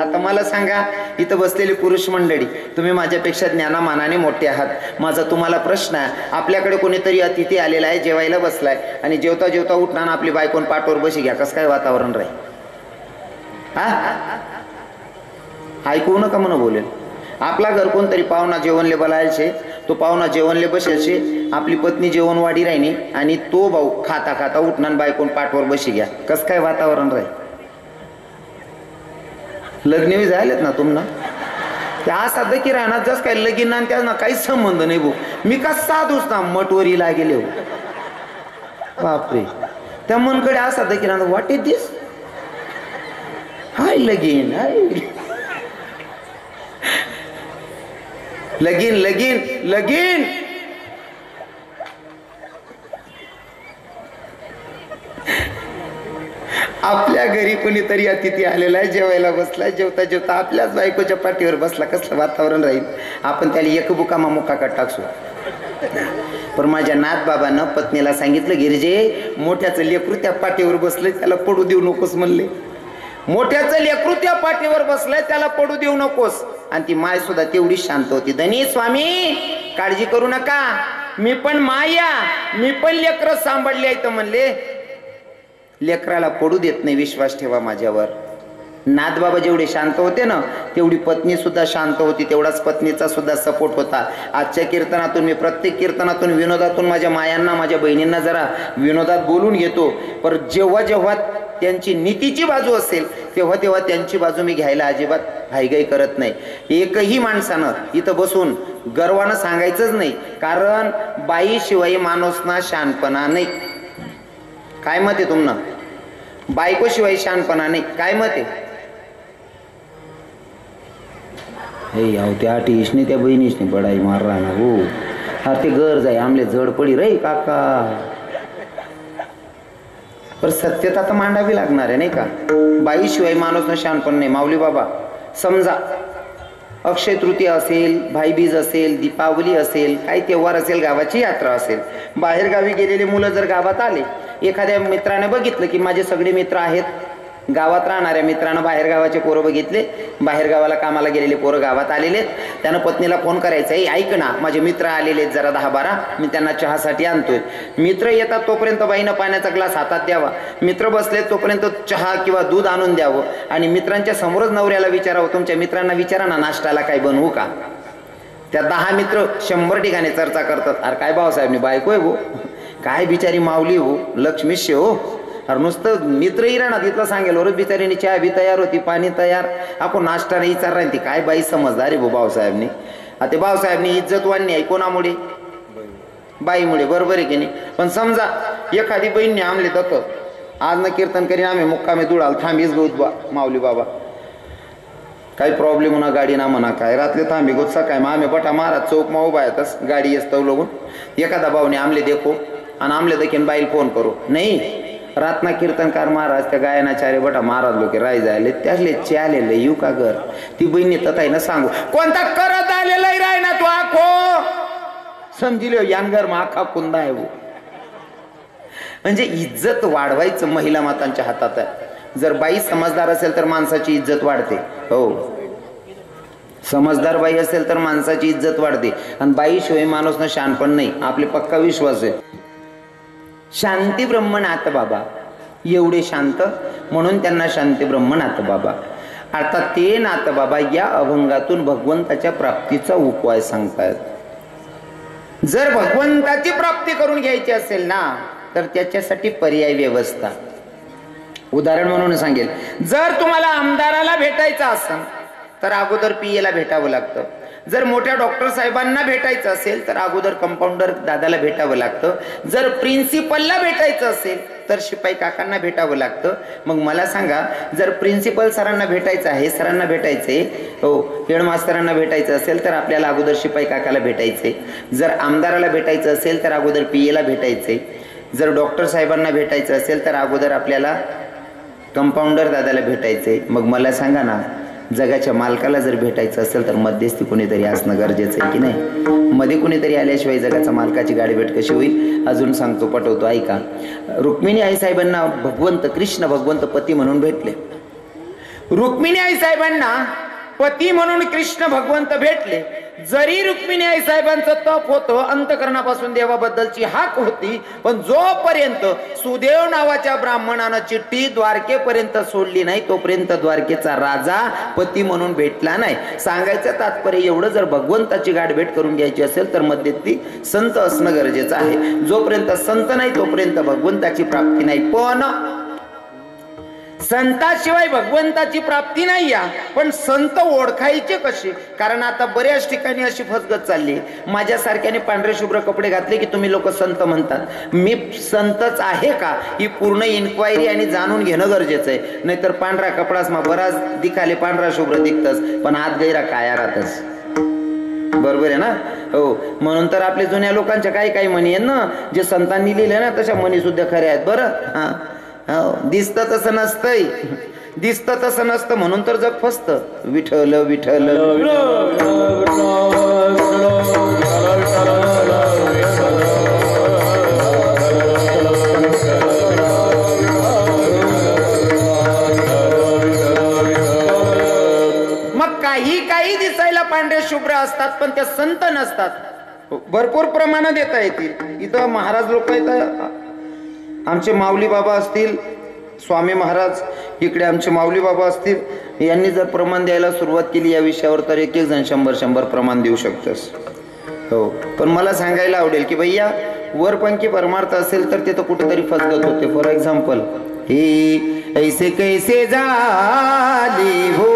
आता मला सांगा, इथं बसलेली पुरुष मंडळी, तुम्ही माझ्यापेक्षा ज्ञानामानाने मोठे आहात. माझा तुम्हाला प्रश्न आहे, आपल्याकडे कोणीतरी अतिथी आलेला आहे, जेवायला बसलाय आणि जेवता जेवता उठणार आपली बायकोन पाठवर बशी घ्या, कसं काय वातावरण राहील? हा, ऐकू नका म्हणून बोलेल. आपला घर कोणतरी पाहुणा जेवणले बोलायचे, तो पाहुणा जेवणले बसायचे, आपली पत्नी जेवण वाढी राहिनी आणि तो भाऊ खाता खाता उठणार बायकोन पाठवर बशी घ्या, कसं काय वातावरण राहील? लग्न झालेत ना तुम्हाला, त्या साधं की राहणार जस काय लगीन आणि त्यांना काहीच संबंध नाही भाऊ. मी का साधूच ना मटवरीला गेले हो, बापरे. त्या मनकडे असा की राहणार, व्हॉट इज दिस, हाय लगीन, हाय लगीन लगीन लगीन. आपल्या घरी कोणीतरी अतिथी आलेला आहे, जेवायला बसलाय, जेवता जेवता आपल्याच बायकोच्या पाठीवर बसला, कसलं वातावरण राहील? आपण त्याला एक बुकामा मुक्का टाकसू. पण माझ्या नाथ बाबानं पत्नीला सांगितलं, गिरजे मोठ्याचं लेकरू त्या पाठीवर बसलंय, त्याला पडू देऊ नकोस म्हणले. मोठ्याचं लेकरू त्या पाठीवर बसलंय, त्याला पडू देऊ नकोस. आणि ती माय सुद्धा तेवढी शांत होती. धनी स्वामी काळजी करू नका, मी पण माया, मी पण लेकरं सांभाळली आहे. तर म्हणले लेकराला पडू देत नाही, विश्वास ठेवा माझ्यावर. नाथ बाबा जेवढे शांत होते ना, तेवढी पत्नी सुद्धा शांत होती, तेवढाच पत्नीचा सुद्धा सपोर्ट होता. आजच्या कीर्तनातून मी प्रत्येक कीर्तनातून विनोदातून माझ्या मायांना, माझ्या बहिणींना जरा विनोदात बोलून घेतो. पण जेव्हा जेव्हा त्यांची नीतीची बाजू असेल तेव्हा तेव्हा त्यांची बाजू मी घ्यायला अजिबात घाईघाई करत नाही. एकही माणसानं इथं बसून गर्वानं सांगायचंच नाही, कारण बाईशिवाय माणूसना शानपणा नाही. काय मत आहे तुम्हाला? बायकोशिवाय शानपणा नाही, काय मत आहे? हे त्या टीशने त्या बहिणीशने बडाई मार राहणार हो. हा ते घर जाय आमले जड पडी रे काका. पर सत्यता तर मांडावी लागणार आहे नाही का? बाईशिवाय माणूस न शानपण नाही. माऊली बाबा समजा अक्षय तृतीया असेल, भाईबीज असेल, दीपावली असेल, काही त्योहार असेल, गावाची यात्रा असेल, बाहेर गावी गेलेले मुलं जर गावात आले, एखाद्या मित्राने बघितलं की माझे सगळे मित्र आहेत, गावात राहणाऱ्या मित्रांना बाहेर गावाचे पोरं बघितले, बाहेर गावाला कामाला गेलेले पोरं गावात आलेले, त्यानं पत्नीला फोन करायचा, ऐक ना माझे मित्र आलेले जरा 10-12, मी त्यांना चहासाठी आणतोय. मित्र येतात तोपर्यंत बाईनं पाण्याचा ग्लास हातात द्यावा, मित्र बसले तोपर्यंत चहा किंवा दूध आणून द्यावं आणि मित्रांच्या समोरच नवऱ्याला विचारावं, तुमच्या मित्रांना विचारा ना नाश्त्याला काय बनवू का? त्या 10 मित्र 100 ठिकाणी चर्चा करतात, अरे काय भाऊसाहेबनी बायको आहे हो, काय बिचारी माऊली हो, लक्ष्मीश हो. अरे नुसतं मित्रही राहणार तिथलं सांगेल वर बिचारीने चहा बी तयार होती, पाणी तयार, आपण नाश्ता नाही विचार राहील. ती काय बाई समजदार आहे भाऊ भाऊसाहेबनी. ते भाऊसाहेबनी इज्जत वाढणी आहे कोणामुळे? बाईमुळे, बरोबर आहे की नाही? पण समजा एखादी बहीणने आमले दत्त आज न कीर्तन करीन आम्ही मुक्कामी दुडाल थांबीच गौत माऊली बाबा, काही प्रॉब्लेम होणार गाडी ना म्हणा काय, रात्री थांबी गोत सकाळी मग आम्ही बटा महाराज चौक मा उभा येतच गाडी येस्तव लगून एखादा भाऊने आमले देखो आणि आमले देखील बाईल फोन करू नाही रातना कीर्तनकार महाराज त्या गायनाचार्य बटा महाराज लोक राय जायले त्यासले चालेले येऊ का घर. ती बहिणी तथाय ना सांगू कोणता करत आलेला राय ना तू आखो समजिलो यानगर मा आखा कुंदा आहे वो. म्हणजे इज्जत वाढवायचं महिला मातांच्या हातात आहे. जर बाई समजदार असेल तर माणसाची इज्जत वाढते. हो, समजदार बाई असेल तर माणसाची इज्जत वाढते. आणि बाई शिवाय माणूस ना शानपण नाही, आपले पक्का विश्वास आहे. शांती ब्रह्म नाथ बाबा एवढे शांत म्हणून त्यांना शांती ब्रह्म नाथ बाबा. अर्थात ते नाथ बाबा या अभंगातून भगवंताच्या प्राप्तीचा उपाय सांगतात. जर भगवंताची प्राप्ती करून घ्यायची असेल ना तर त्याच्यासाठी पर्याय व्यवस्था. उदाहरण म्हणून सांगेल, जर तुम्हाला आमदाराला भेटायचं असेल तर अगोदर पीएला भेटावं लागतं. जर मोठ्या डॉक्टर साहेबांना भेटायचं असेल तर अगोदर कंपाऊंडर दादाला भेटावं लागतं. जर प्रिन्सिपलला भेटायचं असेल तर शिपाई काकांना भेटावं लागतं. मग मला सांगा, जर प्रिन्सिपल सरांना भेटायचं आहे, सरांना भेटायचंय, हो हेडमास्तरांना भेटायचं असेल तर आपल्याला अगोदर शिपाई काकाला भेटायचंय. जर आमदाराला भेटायचं असेल तर अगोदर पीएला भेटायचंय. जर डॉक्टर साहेबांना भेटायचं असेल तर अगोदर आपल्याला कंपाऊंडर दादाला भेटायचंय. मग मला सांगा ना, जगाच्या मालकाला जर भेटायचं असेल तर मध्यस्थी कोणीतरी असणं गरजेचं आहे की नाही? मध्ये कोणीतरी आल्याशिवाय जगाच्या मालकाची गाडी भेट कशी होईल? अजून सांगतो, पटवतो, ऐका. रुक्मिणी आई साहेबांना भगवंत कृष्ण भगवंत पती म्हणून भेटले. रुक्मिणी आई साहेबांना पती म्हणून कृष्ण भगवंत भेटले. जरी रुक्मिणी आई साहेबांचं तप होतं, अंतकरणापासून देवाबद्दलची हाक होती, पण जोपर्यंत सुदेव नावाच्या ब्राह्मणानं चिठ्ठी द्वारकेपर्यंत सोडली नाही तोपर्यंत द्वारकेचा राजा पती म्हणून भेटला नाही. सांगायचं तात्पर्य एवढं, जर भगवंताची गाठभेट करून घ्यायची असेल तर मध्यस्थी संत असणं गरजेचं आहे. जोपर्यंत संत नाही तोपर्यंत भगवंताची प्राप्ती नाही. पण संताशिवाय भगवंताची प्राप्ती नाही. या पण संत ओळखायचे कसे? कारण आता बऱ्याच ठिकाणी अशी फसगत चालली. माझ्यासारख्याने पांढरे शुभ्र कपडे घातले की तुम्ही लोक संत म्हणतात. मी संतच आहे का ही पूर्ण इन्क्वायरी आणि जाणून घेणं गरजेचं आहे. नाहीतर पांढरा कपडाच मग बराच दिखाले पांढरा शुभ्र दिखतच पण आत गैरा काया राहतच. बरोबर आहे ना? हो, म्हणून तर आपल्या जुन्या लोकांच्या काही काही म्हणी आहेत ना, जे संतांनी लिहिले ना तशा म्हणी सुद्धा खऱ्या आहेत. बरं, हा दिसतं तसं नसतंय, दिसतं तसं नसतं म्हणून तर जग फसतं. विठ्ठल विठ्ठल मग काही दिसायला पांढरे शुभ्र असतात पण ते संत नसतात. भरपूर प्रमाणात देता येतील. इथं महाराज लोक येतात, आमचे माऊली बाबा असतील, स्वामी महाराज, इकडे आमचे माऊली बाबा असतील, यांनी जर प्रमाण द्यायला सुरुवात केली या विषयावर तर एक एक जण 100 प्रमाण देऊ शकतस. हो, पण मला सांगायला आवडेल की भैया वरपंखी परमार्थ असेल तर ते तर कुठेतरी फसगत होते. फॉर एक्झाम्पल, हे ऐसे कैसे झाले हो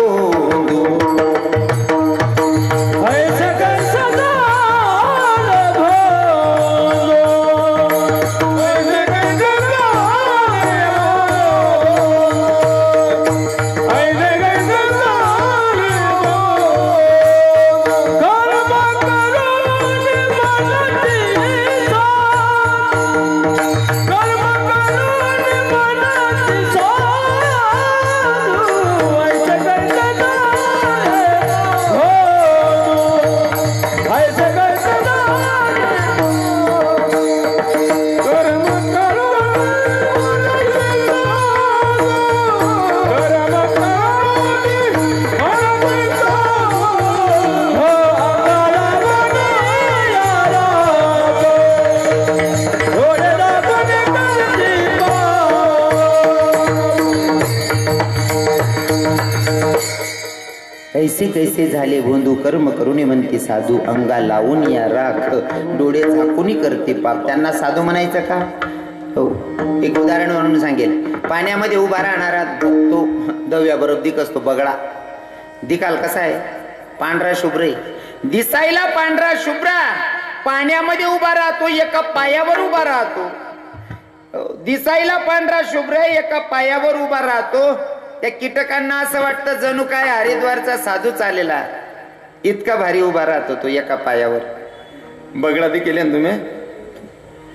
ऐसे कैसे झाले भोंदू कर्म करुणी म्हणते साधू अंगा लावून या राख डोळे झाकून करते पाप. त्यांना साधू म्हणायचं का? हो, एक उदाहरण म्हणून सांगेल. पाण्यामध्ये उभा राहणारा तो दव्याबरोबर दिक असतो बगळा. दिकाल कसा आहे? पांढरा शुभ्र आहे, दिसायला पांढरा शुभ्र, पाण्यामध्ये उभा राहतो, एका पायावर उभा राहतो. दिसायला पांढरा शुभ्र एका पायावर उभा राहतो. त्या कीटकांना असं वाटतं जणू काय हरिद्वारचा साधू चालेला, इतका भारी उभा राहतो तो एका पायावर. बगडा बी केले ना तुम्ही,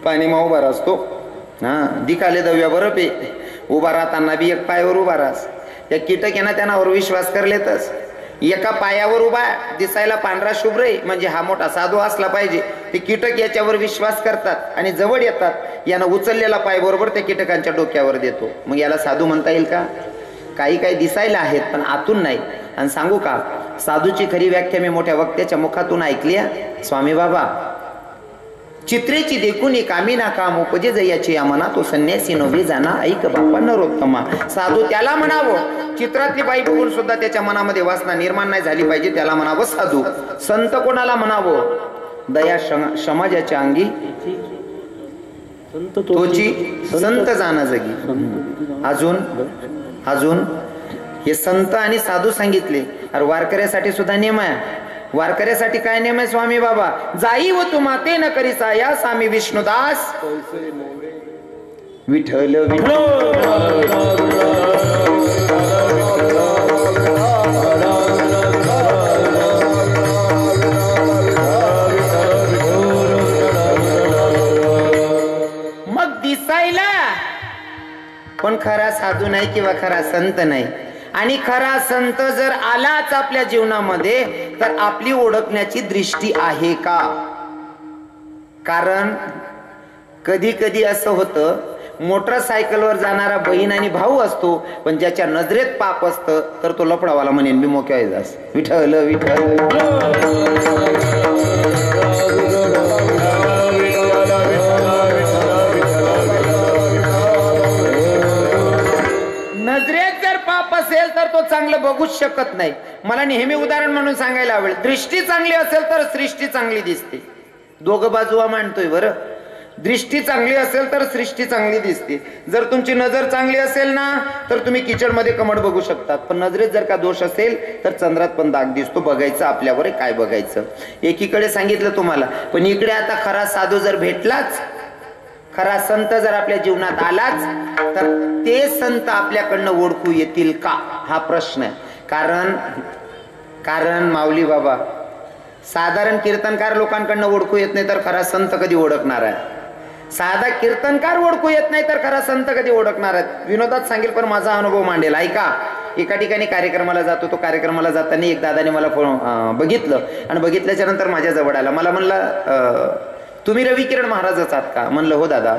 पाणी मा उभा राहतो. हा, दिखाले दव्या बरोबर उभा राहताना बी एक पायावर उभा राहस. त्या कीटकांना त्यांनावर विश्वास करलेतच. एका पायावर उभा, दिसायला पांढरा शुभ्र आहे म्हणजे हा मोठा साधू असला पाहिजे. ते कीटक याच्यावर विश्वास करतात आणि जवळ येतात. यानं उचललेला पाय बरोबर त्या कीटकांच्या डोक्यावर देतो. मग याला साधू म्हणता येईल का? काही काही दिसायला आहेत पण आतून नाही. आणि सांगू का, साधूची खरी व्याख्या मी मोठ्या वक्त्याच्या मुखातून ऐकली. स्वामी बाबा, चित्रेची देखून कामी ना काम उपजे जयाची या मना तो संन्यासी नव्हे जाना ऐक बापा नरोत्तमा. साधू त्याला म्हणावं, चित्रातली बाई बघून सुद्धा त्याच्या मनामध्ये वासना निर्माण नाही झाली पाहिजे, त्याला म्हणावं साधू. संत कोणाला म्हणावं? दया समाजाच्या अंगी तोची संत जाणं जगी. अजून हे संत आणि साधू सांगितले. अरे वारकऱ्यासाठी सुद्धा नियम आहे. वारकऱ्यासाठी काय नियम आहे स्वामी बाबा? जाई व तू माते न करीसा या स्वामी विष्णुदास विठ्ठल मग दिसायला पण खरा साधू नाही किंवा खरा संत नाही. आणि खरा संत जर आलाच आपल्या जीवनामध्ये तर आपली ओळखण्याची दृष्टी आहे का? कारण कधी कधी असं होतं मोटरसायकलवर जाणारा बहीण आणि भाऊ असतो, पण ज्याच्या नजरेत पाप असतं तर तो लफडावाला म्हणेन मी मोक्या जास विठ्ठल विठ्ठल. नजरेत जर पाप असेल तर तो चांगलं बघूच शकत नाही. मला नेहमी उदाहरण म्हणून सांगायला आवडेल, दृष्टी चांगली असेल तर सृष्टी चांगली दिसते. दोघं बाजूवा मांडतोय बरं. दृष्टी चांगली असेल तर सृष्टी चांगली दिसते. जर तुमची नजर चांगली असेल ना तर तुम्ही किचडमध्ये कमळ बघू शकतात, पण नजरेत जर का दोष असेल तर चंद्रात पण दाग दिसतो. बघायचं आपल्यावर काय बघायचं. एकीकडे सांगितलं तुम्हाला, पण इकडे आता खरा साधू जर भेटलाच, खरा संत जर आपल्या जीवनात आलाच, तर ते संत आपल्याकडनं ओळखू येतील का हा प्रश्न आहे. कारण माऊली बाबा, साधारण कीर्तनकार लोकांकडनं ओळखू येत नाही तर खरा संत कधी ओळखणार आहे. साधा कीर्तनकार ओळखू येत नाही तर खरा संत कधी ओळखणार आहे. विनोदात सांगेल पण माझा अनुभव मांडेल. ऐका, एका ठिकाणी कार्यक्रमाला जातो. तो कार्यक्रमाला जाताना एक दादाने मला बघितलं आणि बघितल्याच्या नंतर माझ्या जवळ आला. मला म्हणला, तुम्ही रविकिरण महाराजच आहात का? म्हणलं हो दादा,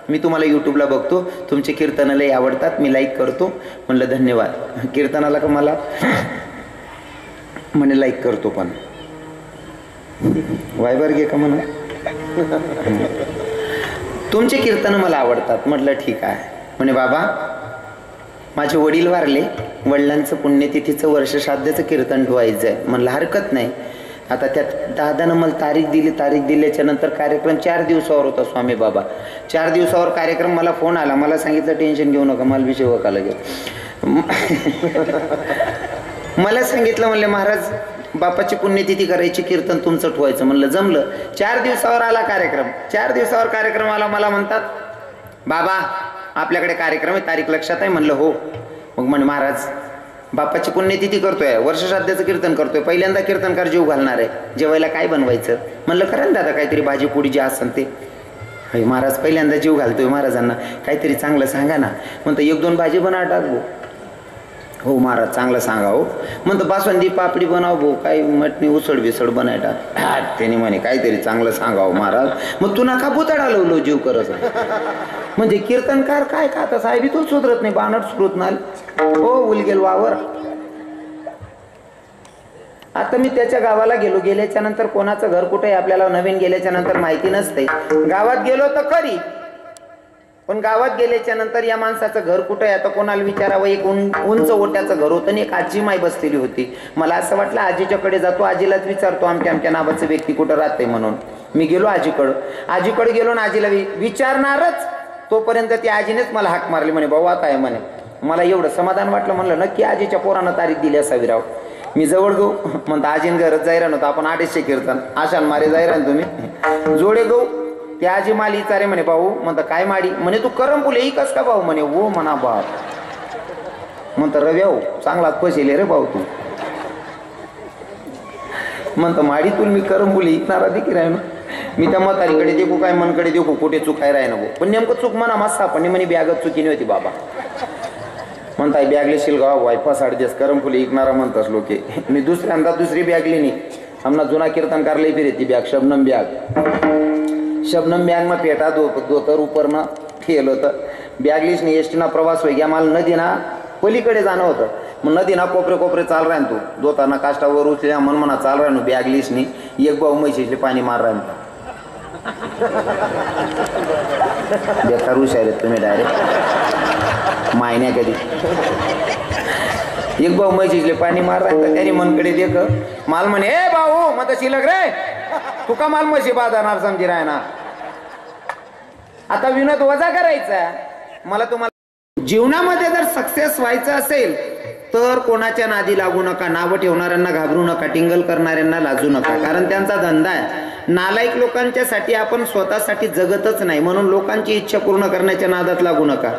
मी तुम्हाला यूट्यूबला बघतो, तुमचे कीर्तनालाही आवडतात, मी लाईक करतो. म्हणलं धन्यवाद. कीर्तनाला का? मला म्हणे लाईक करतो, पण वायबर घे का म्हणा, तुमचे कीर्तन मला आवडतात. म्हटलं ठीक आहे. म्हणे बाबा, माझे वडील वारले, वडिलांचं पुण्यतिथीचं वर्षश्राद्धाचं कीर्तन ठेवायचं आहे. म्हणलं हरकत नाही. आता त्यात दादानं मला तारीख दिली. तारीख दिल्याच्या नंतर कार्यक्रम 4 दिवसावर होता. स्वामी बाबा 4 दिवसावर कार्यक्रम. मला फोन आला. मला सांगितलं टेन्शन घेऊ नका, मला विषय वका लागेल. मला सांगितलं, म्हणले महाराज बापाची पुण्यतिथी करायची, कीर्तन तुमचं ठेवायचं. म्हणलं जमलं. 4 दिवसावर आला कार्यक्रम. 4 दिवसावर कार्यक्रम आला. मला म्हणतात, बाबा आपल्याकडे कार्यक्रम आहे, तारीख लक्षात आहे? म्हणलं हो. मग म्हणे महाराज बापाची पुण्यतिथी करतोय, वर्षश्राद्धाचं कीर्तन करतोय, पहिल्यांदा कीर्तनकार जीव घालणार आहे, जेवायला काय बनवायचं? म्हणलं खरं ना दादा, काहीतरी भाजी पोळी जे असेल ते. महाराज पहिल्यांदा जीव घालतोय महाराजांना, काहीतरी चांगलं सांगा ना. म्हणतो 1-2 भाजी बनवा टाकू. हो महाराज चांगलं सांगा हो. म्हणतो बासुंदी पापडी बनव भाऊ, काही मटणी उसळ बिसळ बनाय टाक. त्याने म्हणे काहीतरी चांगलं सांगावं महाराज. मग तू नका पुतळा लवलो जीव करत. म्हणजे कीर्तनकार काय का आता साहेब इथून सुधरत नाही, बाणट सुरत नाल हो उलगेल वावर. आता मी त्याच्या गावाला गेलो. गेल्याच्या नंतर कोणाचं घर कुठे आपल्याला नवीन गेल्याच्या नंतर माहिती नसते. गावात गेलो तर खरी, पण गावात गेल्याच्या नंतर या माणसाचं घर कुठे आहे आता कोणाला विचारावं. एक उंच ओट्याचं घर होतं आणि एक आजी माई बसलेली होती. मला असं वाटलं आजीच्याकडे जातो, आजीलाच विचारतो अमक्या नावाचं व्यक्ती कुठं राहते म्हणून. मी गेलो आजीकडे गेलो ना आजीला विचारणारच, तोपर्यंत ती आजीनेच मला हाक मारली. म्हणे भाऊ आता आहे म्हणे. मला एवढं समाधान वाटलं. म्हणलं नक्की आजीच्या पोरानं तारीख दिली असावी राव. मी जवळ गो म्हणता आजीन घरच जायरा नव्हतं. आपण 250 कीर्तन आशान मारे जायरा ना तुम्ही जोडे गो. त्या आजी माली चारे म्हणे भाऊ. म्हणता काय माडी? म्हणे तू करम फुले कस का भाऊ? म्हणे हो म्हणा बाप. म्हणता रव्या हो चांगला फसेले रे भाऊ तू. म्हणता माडी तुला मी करम फुले इकणारा देखील राह ना. मी त्या म्हातारीकडे देखू काय मनकडे देखू कुठे चुकाय राह ना भाऊ. पण नेमकं चूक म्हणा मस्ता पण म्हणे बॅगच चुकी नव्हती बाबा. म्हणता बॅगले शिलगाव वायपा 8.5 करम फुले इकणारा म्हणतास लोके. मी दुसरी बॅगली नाही. आमना जुना कीर्तनकार लई फिरे ती बॅग शबनम बॅग में पेटा दोतर उपरनं ठेल होतं. बॅगलीच नाही. एसटीना प्रवास होई गया. मला नदीना पलीकडे जाणं होतं. मग नदीना कोपरे चाल राह तू दोताना काष्टावर उचल्या मन म्हणा चाल राह बॅगलीच नाही. एक भाऊ म्हशीले पाणी मार राह बेकार हुशार तुम्ही डायरेक्ट मायन्या कधी. एक भाऊ म्हशीले पाणी मार राह त्याने मनकडे देख माल म्हणे ए भाऊ मग शिलक रे तुका माल म्हशी बाजारणार समजी राय ना. आता विनोद वजा करायचा. मला तुम्हाला जीवनामध्ये जर सक्सेस व्हायचं असेल तर कोणाच्या नादी लागू नका. नावं ठेवणाऱ्यांना घाबरू नका. टिंगल करणाऱ्यांना लाजू नका. कारण त्यांचा धंदा आहे. नालायक लोकांच्यासाठी आपण स्वतःसाठी जगतच नाही. म्हणून लोकांची इच्छा पूर्ण करण्याच्या नादात लागू नका.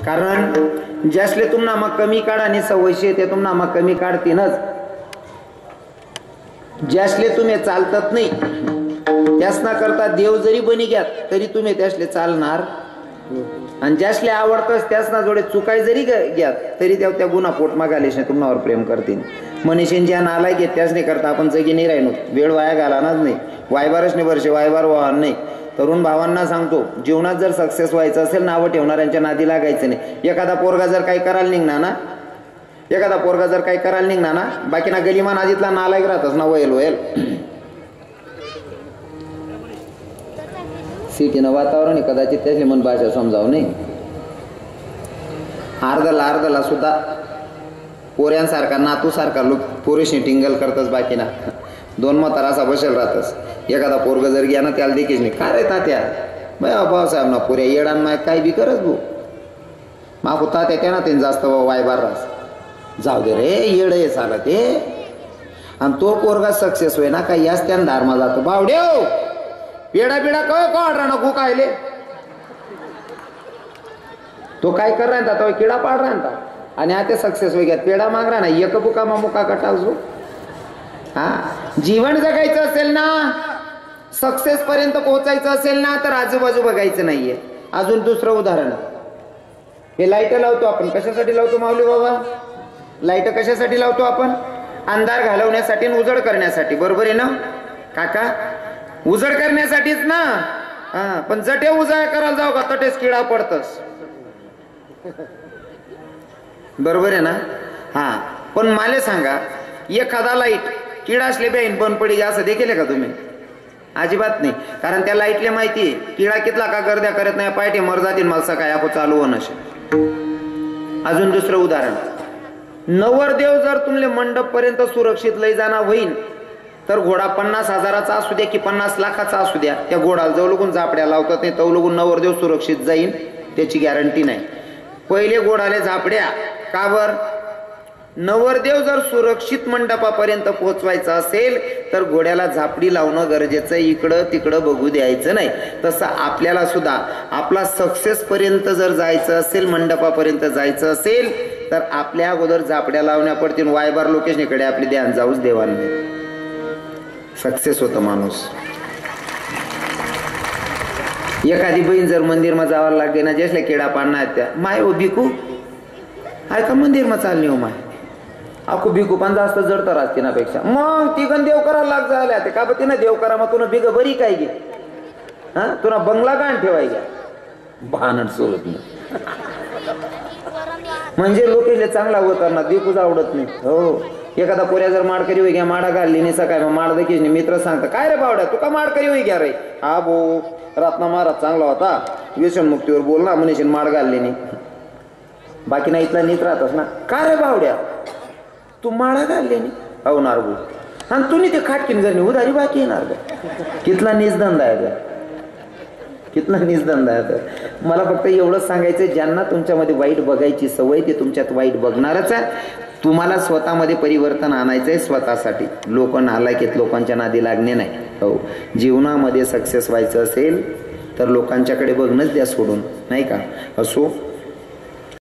कारण ज्यासले तुम्हाला मग कमी काढ आणि सवयशे ते तुम्हाला मग कमी काढतीनच. ज्यासले तुम्ही चालतात नाही त्यासना करता देव जरी बनी घ्यात तरी तुम्ही त्यासले चालणार. आणि ज्यासले आवडतच त्यासना जोडे चुकाय जरी घ्यात तरी त्या गुन्हा पोट मागालेच नाही तुम्हाला प्रेम करतील. मनीषीन ज्या नालायक घेत त्याच नाही करता आपण जगी नाही राहिनो. वेळ वाया घालानाच नाही. वायबारच नाही वर्षे वायबार वाहन नाही तरुण भावांना सांगतो, जीवनात जर सक्सेस व्हायचं असेल नावं ठेवणाऱ्यांच्या नादी लागायचं नाही. एखादा पोरगा जर काही करायला निघणार ना, बाकी ना गलिमान आजीतला नालायक राहतच ना, वयल सिटीनं वातावरण आहे, कदाचित त्याची मन भाषा समजावं नाही. अर्धला सुद्धा पोऱ्यांसारखा नातूसारखा लोक पुरुषी टिंगल करतच, बाकी ना 2 म्हातारा असा बसेल राहतच. एखादा पोरग जर गेला ना त्याला देखील नाही, काय रे तात्या भाऊसाहेब ना पुऱ्या येडांना काय बी करत भाऊ मागू तात्या त्या ना ते जास्त वायबार रास जाऊ दे रे, येड आहे साला ते. आणि तो पोरगा सक्सेस होय ना काय याच त्यानं धारमा जातो. भावड्याव पेडा काढ नको कायले, तो काय कर राहता तो किडा पाड राहता आणि आता सक्सेस होई घ्या पेडा माग राहा ना, एक बुका मुका कटावजो. हा, जीवन जगायचं असेल ना, सक्सेस पर्यंत पोहोचायचं असेल ना, तर आजूबाजू बघायचं नाहीये. अजून दुसरं उदाहरण, हे लाईट लावतो आपण कशासाठी लावतो माऊली बाबा? लाईट कशासाठी लावतो आपण? अंधार घालवण्यासाठी आणि उजड करण्यासाठी, बरोबर आहे ना काका? उजड करण्यासाठीच ना. हा, पण जटे उजाळ करायला जाऊ का तटेच किडा पडतस, बरोबर आहे ना? हा, पण मला सांगा, एखादा लाईट किडा असले बेन बंद पडी असं देखील का तुम्ही? अजिबात नाही. कारण त्या लाईटले माहिती आहे किडा कितला का गर्द्या करत नाही, पायटे मर जातील मला सकाळी आपण चालू होणं. अजून दुसरं उदाहरण, नवरदेव जर तुमले मंडप पर्यंत सुरक्षित लई जाणं होईल तर घोडा 50,000चा असू द्या की 50 लाखाचा असू द्या, त्या घोडाला जवळ लगून झापड्या लावतात नाही तव लगून नवरदेव सुरक्षित जाईल त्याची गॅरंटी नाही. पहिले घोडाले झापड्या का बर? नवरदेव जर सुरक्षित मंडपापर्यंत पोहोचवायचं असेल तर घोड्याला झापडी लावणं गरजेचं आहे, इकडं तिकडं बघू द्यायचं नाही. तसं आपल्याला सुद्धा आपला सक्सेस पर्यंत जर जायचं असेल, मंडपापर्यंत जायचं असेल तर आपल्या अगोदर झापड्या लावण्या पडतील. वायबार लोकेशनीकडे आपली ध्यान जाऊच देवाने, सक्सेस होतं माणूस. एखादी बहीण जर मंदिर मा जावं लागे ना, जसल्या किडा पाडणार त्या माय ओ भिकू आहे का मंदिर मा चालली हो माय अकू भिकू पण जास्त जडतर असते ना पेक्षा, मग ती गण देव करायला लाग जायला ते का बघ तिनं देव करा मग तुला बिग बरी काय गे. हा, तुला बंगला गाण ठेवाय घ्या भानड सोडत नाही. म्हणजे लोकेले चांगला होता ना, दिकूच आवडत नाही. हो, एखादा पोऱ्या जर माडकरी होई घ्या, माडा घालली नाही सकाळी मग माड देखील मित्र सांगता काय रे बावड्या तू का माडकरी होई घ्या रे? हा भो रत्ना महाराज चांगला होता, व्यसनमुक्तीवर बोल ना मनीषीन माड घालली नाही, बाकी नाही इथला नीत राहतस ना. का रे बावड्या तू माडा घालली नाही? हो नार भो, आणि तुम्ही ते खाटकीन घरनी उधारी बाकी येणार का? कितला नीच धंदा आहे का? कितना निजधंदा आहे. तर मला फक्त एवढंच सांगायचं, ज्यांना तुमच्यामध्ये वाईट बघायची सवय ते तुमच्यात वाईट बघणारच आहे. तुम्हाला स्वतःमध्ये परिवर्तन आणायचं आहे स्वतःसाठी. लोक नालायकीत लोकांच्या नादी लागणे नाही. हो, जीवनामध्ये सक्सेस व्हायचं असेल तर लोकांच्याकडे बघणंच द्या सोडून, नाही का? असो,